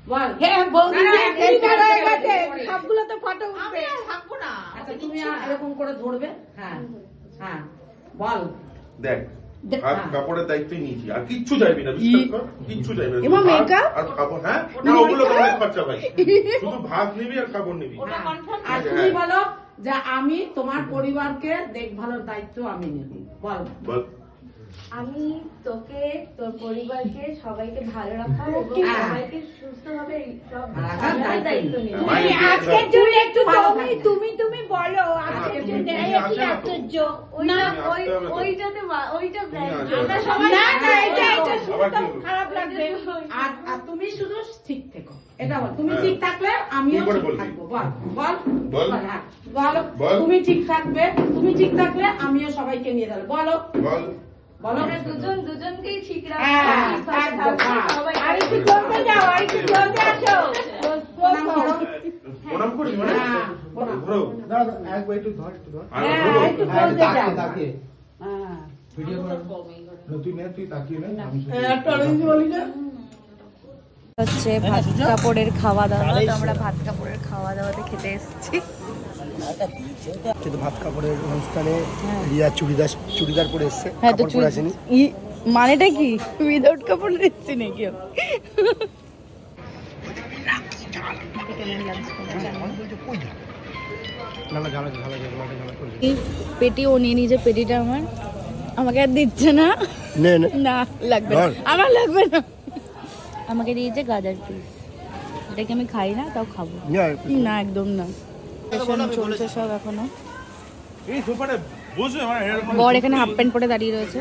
বল। হ্যাঁ বৌদি এইবার হয়ে গেছে সবগুলো তো ফটো উঠবে। থাকবো না। আচ্ছা তুমি এরকম করে ধরবে। হ্যাঁ হ্যাঁ বল। দেখ দেখ, ভাত হ্যাঁ। কাপড়ের দায়িত্বই নিয়েছি আর কিচ্ছু চাইবি না বিশ্বাস কর কিচ্ছু চাইবি না এবার শুধু ভাত makeup? আর কাপড় হ্যাঁ না ওগুলো তো অনেক খরচা ভাই শুধু ভাত নিবি আর কাপড় নিবি ওটা confirm আর আছে, তুমি হ্যাঁ। বলো যে আমি তোমার পরিবারকে দেখভালের দায়িত্ব আমি নেব। বল। বল আমি তোকে তোর পরিবারকে সবাইকে ভালো রাখা এবং হ্যাঁ। সবাইকে সুস্থভাবে সব রাখার রাখার দায়িত্ব দায়িত্ব নিই। হ্যাঁ। এই আজকের জন্য একটু ভালো তুমি থাকবে। তুমি বলো আজকের তুমি- জন্য তুমি এই কি আসো না তো। আশ্চর্য। ওইটা তুমি আসতে হবে তো। ওইটাতে ওইটা brand। আসতে হবে। আমরা সবাই না না এটা শুনে আবার তো কি হলো? খারাপ লাগবে। আর তুমি শুধু ঠিক থেকো। এটা বল। তুমি হ্যাঁ। ঠিক থাকলে আমিও কি করে ঠিক বলবি? থাকবো। বল বল বল। হ্যাঁ, বলো। বল। তুমি ঠিক থাকবে। তুমি ঠিক থাকলে আমিও সবাইকে নিয়ে যাবো। বলো বল বলো। আমরা দুজনকেই ঠিক হ্যাঁ, রাখবো একদম, হ্যাঁ। সবাই আর একটু ক্লোজে যাও আর একটু ক্লোজে আসো। প্রণাম করো। প্রণাম করি মানে হ্যাঁ, প্রণাম। ধরো দাঁড়া একবার একটু ধর একটু ধর আর হ্যাঁ, ধরো। একটু হ্যাঁ, ক্লোজে যাও। তাকিয়ে হ্যাঁ ভিডিও কর তুই নে তুই তাকিয়ে নে আমি শুধু- একটা অরেঞ্জ বলি না। হচ্ছে ভাত কাপড়ের খাওয়া দাওয়া। তো আমরা ভাত কাপড়ের খাওয়া দাওয়াতে খেতে এসেছি। কিন্তু ভাত কাপড়ের অনুষ্ঠানে রিয়া চুড়িদার পরে এসছে হ্যাঁ তো কাপড় পরে আসেনি মানেটা কি উইদাউট কাপড় দিচ্ছি নাকি ও? না না ঝালা ঝালা ঝালা ঝালা করে এই পেটি ও নিয়ে নিজে পেটিটা আমাকে আর দিচ্ছে না। নে নে না লাগবে না, ধর। আমার লাগবে না। আমাকে দিয়েছে গাজর পিস, এটাকে আমি খাই না তাও খাবো নে আর একটু। না, একদম না। চলছে সব এখনো। এই সোফাটা বসে মানে এরকম বর এখানে হাফ প্যান্ট পরে দাঁড়িয়ে রয়েছে।